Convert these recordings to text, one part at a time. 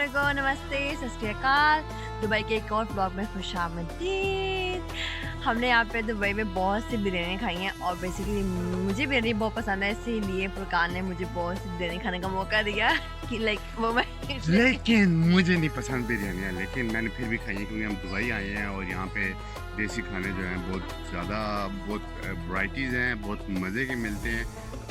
अस्सलामुअलैकुम, नमस्ते, सत श्री अकाल। दुबई के एक और ब्लॉग में खुशामदीद। हमने यहाँ पे दुबई में बहुत सी बिरयानी खाई हैं और बेसिकली मुझे बिरयानी बहुत पसंद है, इसीलिए फुरकान ने मुझे बहुत सी बिरयानी खाने का मौका दिया कि वो मैं लेकिन मुझे नहीं पसंद बिरयानियाँ, लेकिन मैंने फिर भी खाई है क्योंकि हम दुबई आए हैं और यहाँ पे देसी खाने जो हैं बहुत ज़्यादा वैराइटीज़ हैं, बहुत मज़े के मिलते हैं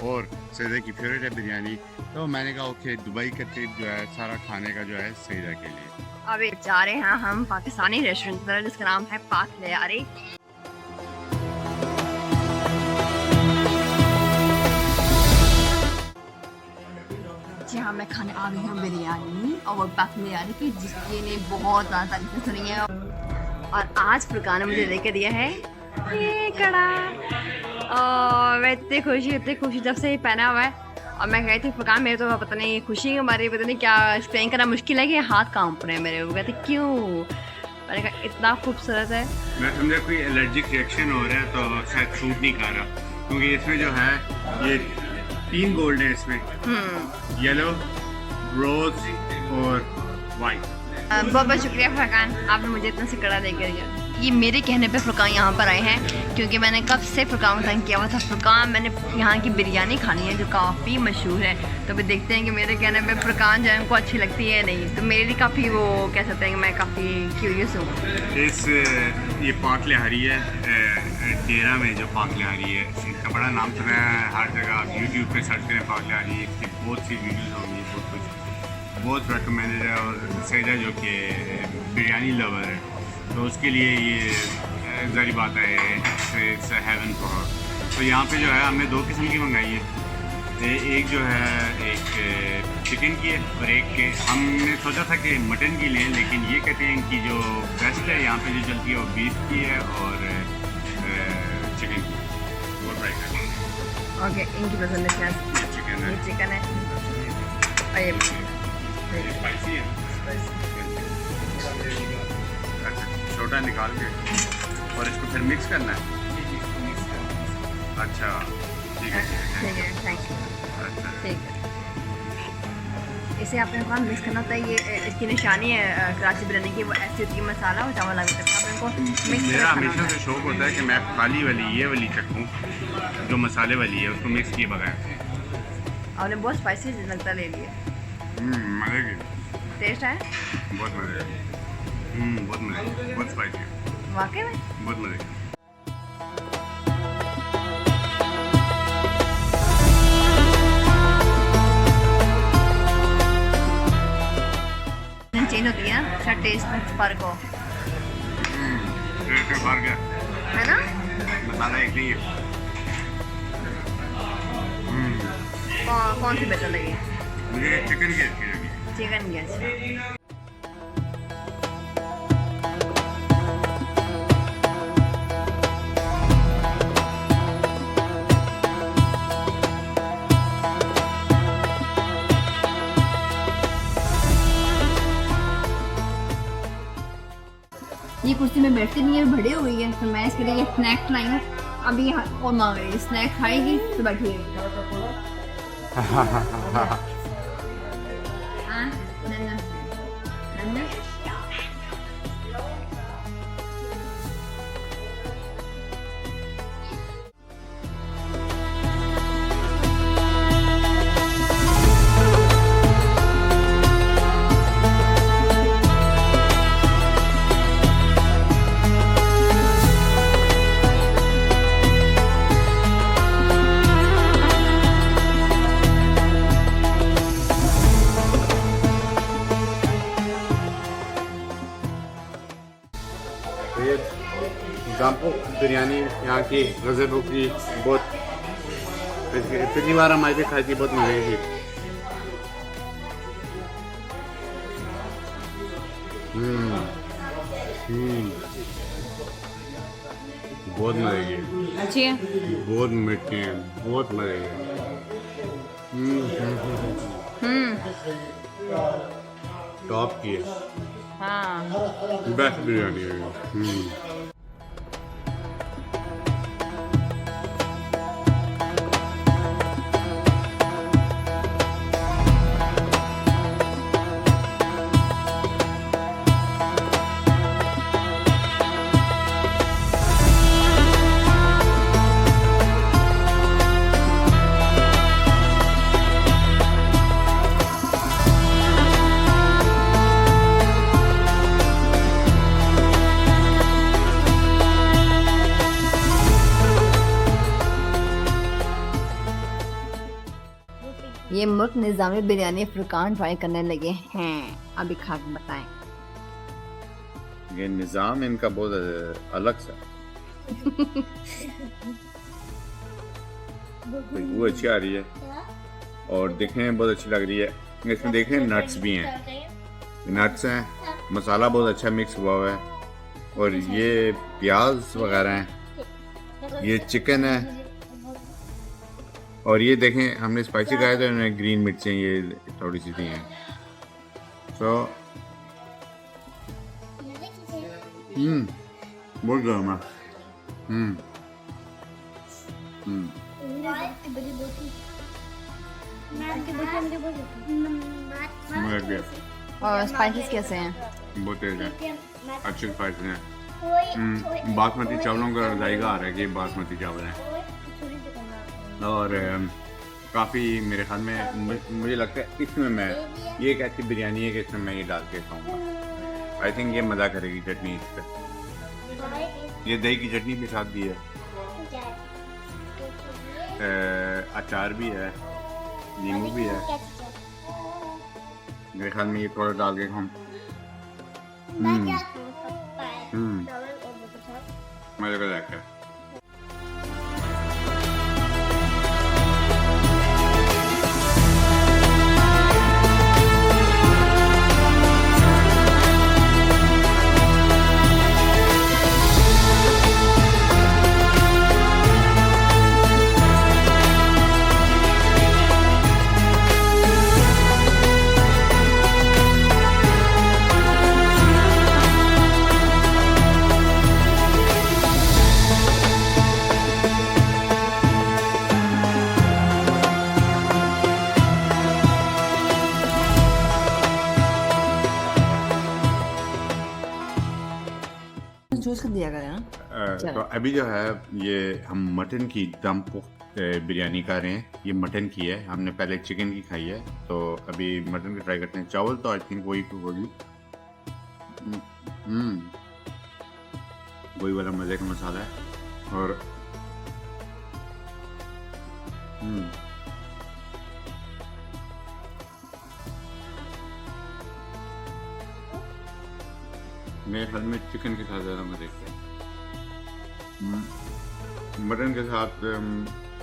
और सैदा की फेवरेट है बिरयानी। तो मैंने कहा ओके, दुबई का ट्रिप जो है सारा खाने का जो है सैदा के लिए। अब जा रहे हैं हम पाकिस्तानी रेस्टोरेंट पर जिसका नाम है पाक लयारी। जहाँ मैं खाने आ गई हूँ बिरयानी और पाक लयारी की, जिसकी ने बहुत ज़्यादा तारीफ़ें सुनी है और आज फुरकान ने मुझे लेके दिया है ये कड़ा। और मैं इतनी खुशी जब से ही पहना हुआ है। और मैं कहती थी फुरकान, मेरे तो पता नहीं खुशी के बारे में पता नहीं क्या एक्सप्लेन करना मुश्किल है कि हाथ कांप रहे हैं मेरे। वो कहते क्यों, मैंने कहा इतना खूबसूरत है। मैं समझा कोई एलर्जिक रिएक्शन हो रहा है तो शायद सूट नहीं कर रहा, क्योंकि इसमें जो है ये 3 गोल्ड है इसमें, येलो, रोज और वाइट। बहुत बहुत शुक्रिया फुरकान, आपने मुझे इतना सिकड़ा देकर दिया। ये मेरे कहने पे फुरकान यहाँ पर आए हैं क्योंकि मैंने कब से फुरकान को तंग किया हुआ था। फुरकान, मैंने यहाँ की बिरयानी खानी है जो काफ़ी मशहूर है। तो अभी देखते हैं कि मेरे कहने पे फुरकान जो है उनको अच्छी लगती है नहीं। तो मेरे लिए काफ़ी वो कह सकते हैं कि मैं काफ़ी क्यूरियस हूँ। ये पाक लहारी है, डेरा में जो पाक लहारी है, इसका बड़ा नाम सुना है हर जगह। आप यूट्यूब पे सर्च करें पाक लहारी, इसकी बहुत सी वीडियोज़ होंगी, बहुत कुछ, बहुत रिकमेंडेड है। और सैदा जो कि बिरयानी लवर है तो उसके लिए ये ज़री बात है, इट्स हेवन फॉर हर। तो यहाँ पे जो है हमने 2 किस्म की मंगाई है। एक जो है एक चिकन की है और एक के हमने सोचा था कि मटन की लें, लेकिन ये कहते हैं कि जो बेस्ट है यहाँ पे जो चलती है वो बीफ की है और चिकन की, वो ट्राई करें। ओके, इनकी पसंद है चिकन है, चिकन है और ये स्पाइसी है। छोटा निकाल के और इसको फिर मिक्स करना है। अच्छा ठीक है, ठीक है, थैंक यू। अच्छा ठीक है, इसे आपने कौन मिक्स करना होता है। ये इसकी निशानी है कराची बिरयानी की, वो ऐसी होती है मसाला और चावल लगा करता है। आपको मिक्स मेरा हमेशा से शौक होता है कि मैं खाली वाली ये वाली चखूँ जो मसाले वाली है, उसको मिक्स किए बगैर। आपने बहुत स्पाइसी लगता ले लिया। मज़े की टेस्ट है बहुत मज़े की, बहुत मज़े की, बहुत स्पाइसी है वाकई में, बहुत मज़े की। चेंज होती है ना, उसका टेस्ट में फ़र्क हो, टेस्ट में फर्क है, है ना। मसाला एक नहीं है। कौन सी बेटर लगी? मुझे चिकन की अच्छी लगी। चिकन की अच्छी। ये कुर्सी में बैठती नहीं है, बड़ी हो गई है, तो मैं इसके लिए स्नैक्स लाई हूँ। अभी यहाँ और मांग रही है, स्नैक खाएगी तो बैठी जाम्पो बिरयानी यहाँ की गज़ब की बहुत, पिछली बार हम आए थे खाई थी, बहुत मज़े की। बहुत मज़े की, अच्छी है, बहुत मीठी है, बहुत मज़े की। टॉप की है, हाँ। बेस्ट बिरयानी है। ये मुल्क निज़ामी बिरयानी फुरकान ट्राई करने लगे हैं, अभी खा के बताएं। ये निज़ाम इनका बहुत अलग सा वो अच्छी आ रही है और देखने में बहुत अच्छी लग रही है। इसमें देखें नट्स भी हैं, नट्स हैं, मसाला बहुत अच्छा मिक्स हुआ है और ये प्याज वगैरह हैं, ये चिकन है और ये देखें हमने स्पाइसी खाया तो इन्होंने ग्रीन मिर्चें ये थोड़ी सी दी हैं। तो बहुत गर्म है। और स्पाइसेस कैसे हैं? बहुत तेज है, अच्छे स्पाइसी हैं। बासमती चावलों का जायका आ रहा है कि बासमती चावल हैं और काफ़ी मेरे ख्याल में मुझे लगता है इसमें मैं ये एक ऐसी बिरयानी है कि इसमें मैं ये डाल के खाऊंगा। आई थिंक ये मज़ा करेगी चटनी इस पर। ये दही की चटनी के साथ भी है, अचार भी है, नींबू भी है। मेरे ख्याल में ये थोड़ा डाल के खाऊं मज़े का जायका है। जूस कर दिया करें ना। तो अभी जो है ये हम मटन की दम पुख्त बिरयानी खा रहे हैं। ये मटन की है, हमने पहले चिकन की खाई है तो अभी मटन की ट्राई करते हैं। चावल तो आई थिंक वही होगी, वही वाला मज़े का मसाला है और मेरे ख्याल में चिकन के साथ ज़्यादा मज़े के, मटन के साथ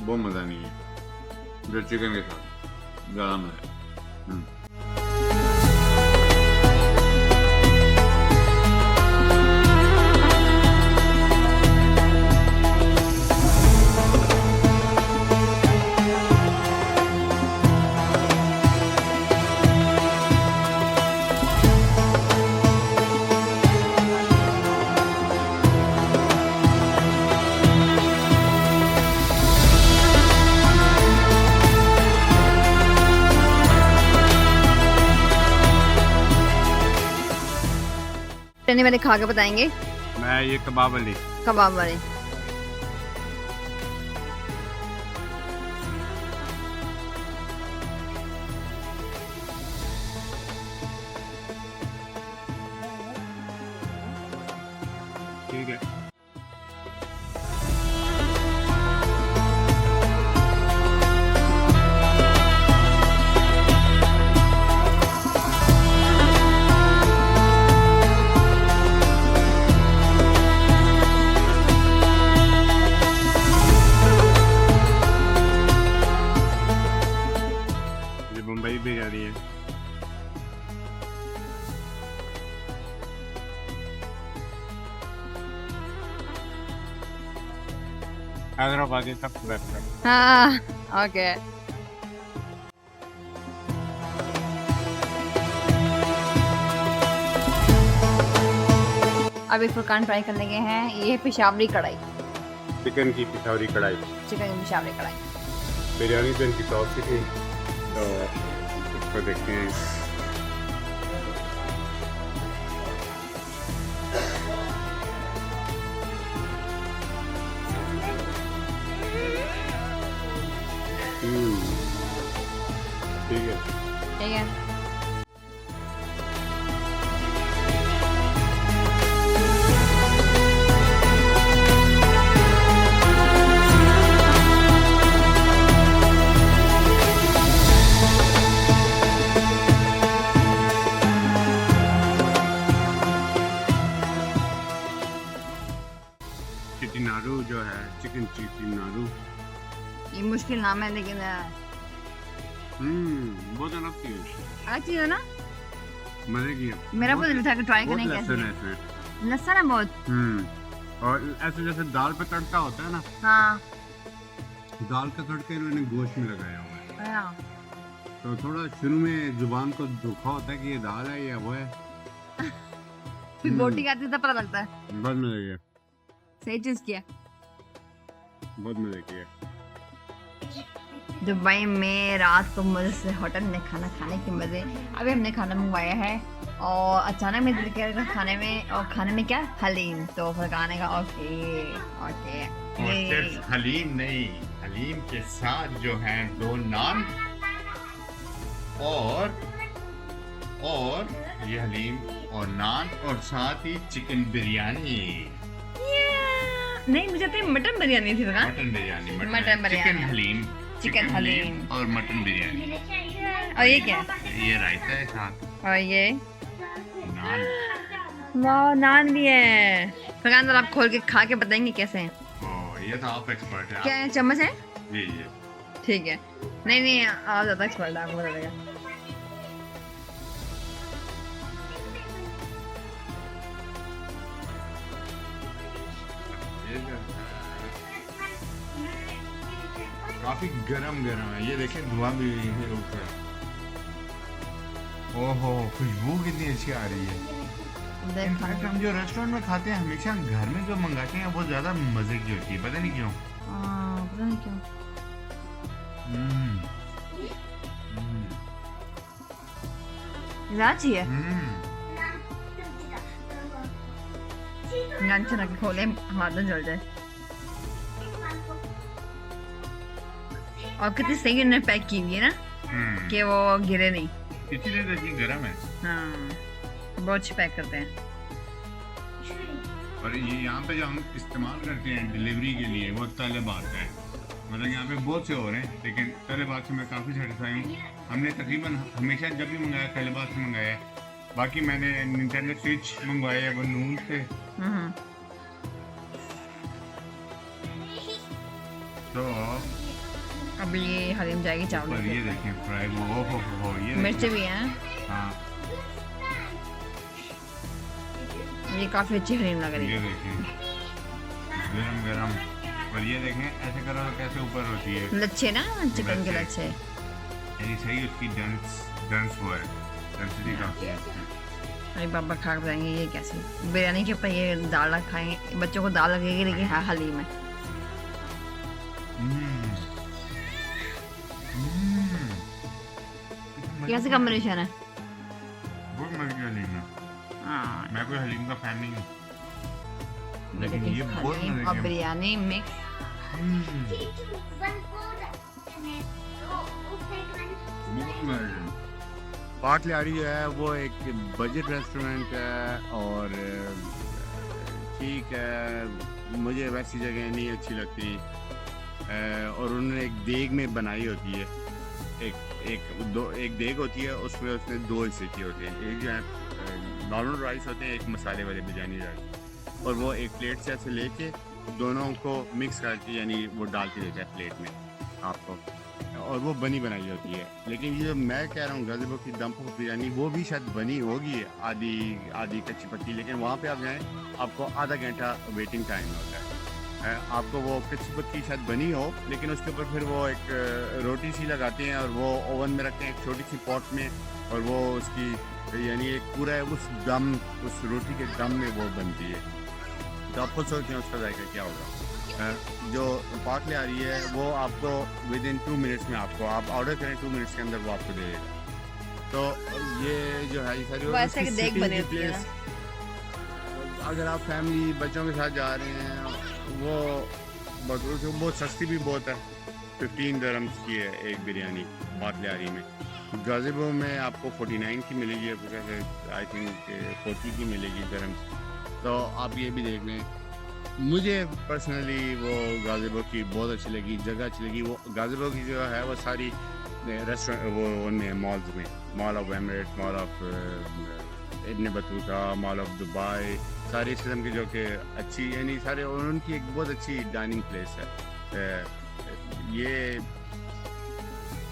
वो मज़ा नहीं है जो चिकन के साथ ज़्यादा मज़ा है। रहने वाले खा के बताएंगे। मैं ये कबाब वाली कबाब वाले ठीक है। मुंबई बिरयानी है। हैदराबादी सब बेस्ट है। हाँ ओके। अभी फुरकान फ्राई करने गए हैं। ये पेशावरी कढ़ाई, चिकन की पिशावरी कढ़ाई, चिकन की पेशावरी कढ़ाई। बिरयानी तो इनकी टॉप की थी तो इसको देखते हैं। ठीक है ठीक है। जो है चिकन चिकन नारू। ये मुश्किल नाम है लेकिन बहुत अलग चीज है, अलग चीज़ है ना। मजे की है। मेरा बहुत- को दिल था कि ट्राई बहुत करें लहसुन कैसे है इसमें। लहसुन है बहुत। और ऐसे जैसे दाल पे तड़का होता है ना, हाँ दाल का तड़का इन्होंने गोश्त में लगाया हुआ है। हाँ। तो थोड़ा शुरू में जुबान को धोखा होता है कि ये दाल है या वो है। फिर बोटी खाती है तब पता लगता है। बहुत मजे की है, सही चीज़ किया। बहुत मजे की है। दुबई में रात को मजे से होटल में खाना खाने के मज़े। अभी हमने खाना मंगवाया है और अचानक में दिल किया खाने में, और खाने में क्या हलीम। तो फिर खाने का ओके ओके। और सिर्फ हलीम नहीं, हलीम के साथ जो है 2 नान और ये हलीम और नान और साथ ही चिकन बिरयानी। नहीं मुझे तो मटन बिरयानी थी ना। Mutton biryani, mutton biryani. Chicken haleem, chicken haleem और मटन बिरयानी। और ये क्या है? ये रायता है साथ, और ये नान। वाह नान भी है। फरहान जरा आप खोल के खा के बताएंगे कैसे हैं। ये तो आप एक्सपर्ट है। क्या है, चम्मच है? जी जी। ठीक है। नहीं नहीं आप ज़्यादा एक्सपर्ट है, आपको बता देगा। ये जो है काफी गरम गरम है। ये देखें धुआं भी है ऊपर। ओहो खुशबू कितनी अच्छी आ रही है। इनफैक्ट हम जो रेस्टोरेंट में खाते हैं हमेशा घर में जो मंगाते हैं वो ज्यादा मजे की होती है, पता नहीं क्यों। पता नहीं क्यों। ज़्यादा चाहिए। लंच रख खोले हाथ में जल जाए। और कितनी सही उन्होंने पैक की हुई है ना कि वो गिरे नहीं। इसीलिए तो इतनी गर्म है। हाँ बहुत अच्छी पैक करते हैं। और ये यहाँ पे जो हम इस्तेमाल करते हैं डिलीवरी के लिए वो तले बात है। मतलब यहाँ पे बहुत से हो रहे हैं लेकिन तले बात से मैं काफ़ी सेटिस्फाई हूँ। हमने तकरीबन हमेशा जब भी मंगाया तले बात से मंगाया है। बाकी मैंने निंटेंडो स्विच मंगवाए है वो नून से। तो अब ये हलीम जाएगी चावल पर के ये ऊपर। देखें फ्राई वो हो ये मिर्च देखें। भी हैं। हाँ ये काफ़ी अच्छी हलीम लग रही ये है। देखें गरम गरम। और ये देखें ऐसे करो तो कैसे ऊपर होती है। लच्छे ना, चिकन के लच्छे। लच्छे। यानी सही उसकी डेंस वो है, डेंसिटी काफ़ी है इसकी। अरे पापा खा के बताएंगे ये कैसी बिरयानी के ऊपर ये दाल खाएंगे। बच्चों को दाल लगेगी लेकिन हाँ हलीम है। कैसे कॉम्बिनेशन है? बहुत मजे की हलीम है। हाँ मैं कोई हलीम का फैन नहीं हूँ ये लेकिन देखिए ये बहुत हलीम मजे और की है। बिरयानी मिक्स। बहुत मजे की है। पार्क लियारी जो है वो एक बजट रेस्टोरेंट है और ठीक है, मुझे वैसी जगह नहीं अच्छी लगती। और उन्होंने एक देग में बनाई होती है, एक देग होती है उसमें उसने 2 हिस्से की होती है। एक जो है नॉर्मल राइस होते हैं, एक मसाले वाले बिरयानी राइस। और वो एक प्लेट से ऐसे लेके दोनों को मिक्स करके यानी वो डाल के देता है प्लेट में आपको, और वो बनी बनाई होती है। लेकिन ये मैं कह रहा हूँ गज़बो की दम पोख बिरयानी वो भी शायद बनी होगी आधी कच्ची पक्की, लेकिन वहाँ पे आप जाएँ आपको आधा घंटा वेटिंग टाइम होता है। आपको वो कच्ची पक्की शायद बनी हो लेकिन उसके ऊपर फिर वो एक रोटी सी लगाते हैं और वो ओवन में रखते हैं एक छोटी सी पॉट में, और वो उसकी यानी एक पूरा उस रोटी के दम में वो बनती है। तो आप खुद सोचते हैं उसका जायका क्या होगा। जो पार्क ले आ रही है वो आपको विद इन 2 मिनट्स में आपको आप ऑर्डर करें 2 मिनट्स के अंदर वो आपको दे देगा। तो ये जो है वैसे कि देख बने होती है ना। अगर आप फैमिली बच्चों के साथ जा रहे हैं वो बहुत सस्ती भी बहुत है। 15 दिरहम्स की है एक बिरयानी पार्क ले आ रही में। गाज़िबो में आपको 49 की मिलेगी, आई थिंक 40 की मिलेगी दिरहम्स। तो आप ये भी देख लें। मुझे पर्सनली वो गाज़िबो की बहुत अच्छी लगी, जगह अच्छी लगी। वो गाज़िबो की जो है वो सारी रेस्टोरेंट वो उनमें मॉल्स में, mall of Emirates, mall of Ibn Battuta, mall of Dubai, सारी इस किस्म की जो कि अच्छी यानी सारे, और उनकी एक बहुत अच्छी डाइनिंग प्लेस है। ये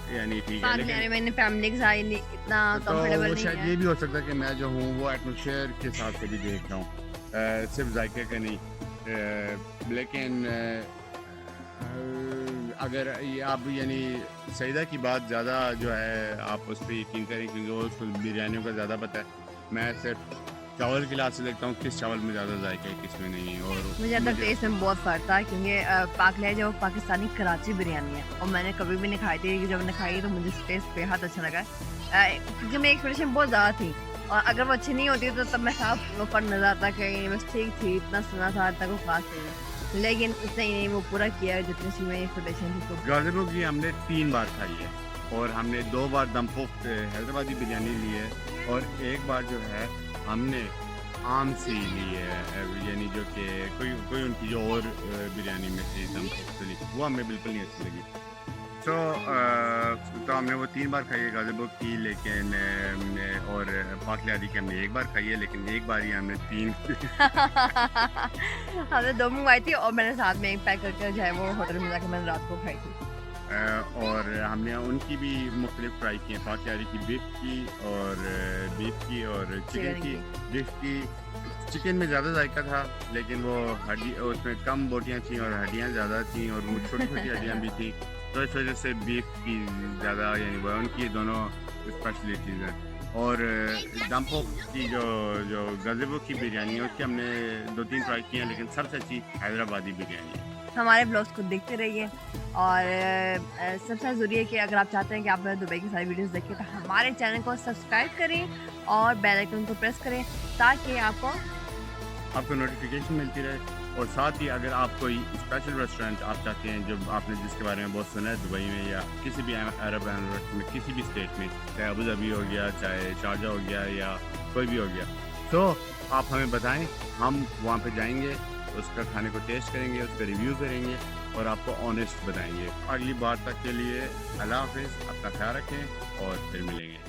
यानी ठीक है, पाक लेकिन लहरी मैंने फैमिली के साथ इतना तो कंफर्टेबल वो नहीं शायद है। ये भी हो सकता है कि मैं जो हूँ वो एटमोसफेयर के साथ कभी देख रहा हूँ, सिर्फ जायके का नहीं। लेकिन अगर ये आप यानी सईदा की बात ज़्यादा जो है आप उस पर यकीन करें, क्योंकि वो उसको बिरयानियों का ज़्यादा पता है। मैं सिर्फ चावल की लात से देखता हूँ किस चावल में ज़्यादा जायका है किस में नहीं। और मुझे अंदर टेस्ट में बहुत फ़र्क था, क्योंकि पाक लहरी जो पाकिस्तानी कराची बिरयानी है और मैंने कभी भी नहीं खाई थी, जब मैंने खाई तो मुझे टेस्ट बेहद अच्छा लगा। क्योंकि मेरी एक्सपेक्टेशन बहुत ज़्यादा थी, और अगर वो अच्छी नहीं होती तो तब मैं साफ ऊपर नजर आता कि बस ठीक थी, इतना सुना था तक वो खास नहीं, लेकिन उतना ही नहीं वो पूरा किया जितनी सी मेरी एक्सपेक्टेशन थी। तो गाज़िबो की हमने 3 बार खाई है, और हमने 2 बार दम पोख्त हैदराबादी बिरयानी ली है, और एक बार जो है हमने आम से ली है, यानी जो कि कोई उनकी जो और बिरयानी में थी दम पोख्त ली, वो हमें बिल्कुल नहीं अच्छी लगी। तो हमने वो 3 बार खाई है गाज़िबो की, लेकिन और पाक लहरी की हमने 1 बार खाई है, लेकिन एक बार ही हमने 3 हमने 2 मंगवाई थी और मैंने साथ में एक पैक करके जो है वो होटल में जाकर मैंने रात को खाई थी। और हमने उनकी भी मुख्तलिफ ट्राई की हैं, पाक लहरी की बीफ की और चिकन की। बीफ की चिकन में ज़्यादा जायका था, लेकिन वो हड्डी उसमें कम बोटियाँ थी और हड्डियाँ ज़्यादा थी, और वो छोटी छोटी हड्डियाँ भी थी, तो इस वजह से बीफ की ज़्यादा यानी वो उनकी दोनों स्पेशलिटीज़ हैं। और दम पोख्त की जो गाज़िबो की बिरयानी है उसकी हमने 2-3 ट्राई की हैं, लेकिन सबसे अच्छी हैदराबादी बिरयानी है। हमारे ब्लॉग्स को देखते रहिए, और सबसे ज़रूरी है कि अगर आप चाहते हैं कि आप दुबई की सारी वीडियोस देखें तो हमारे चैनल को सब्सक्राइब करें और बेल आइकन को प्रेस करें, ताकि आपको नोटिफिकेशन मिलती रहे। और साथ ही अगर आप कोई स्पेशल रेस्टोरेंट आप चाहते हैं जो आपने जिसके बारे में बहुत सुना है दुबई में या किसी भी अरब एमिरेट में, किसी भी स्टेट में, चाहे अबू धाबी हो गया, चाहे शारजा हो गया, या कोई भी हो गया, तो आप हमें बताएं, हम वहाँ पे जाएंगे, उसका खाने को टेस्ट करेंगे, उसका रिव्यू करेंगे और आपको ऑनेस्ट बताएंगे। अगली बार तक के लिए अल्लाह हाफिज़, अपना ख्याल रखें और फिर मिलेंगे।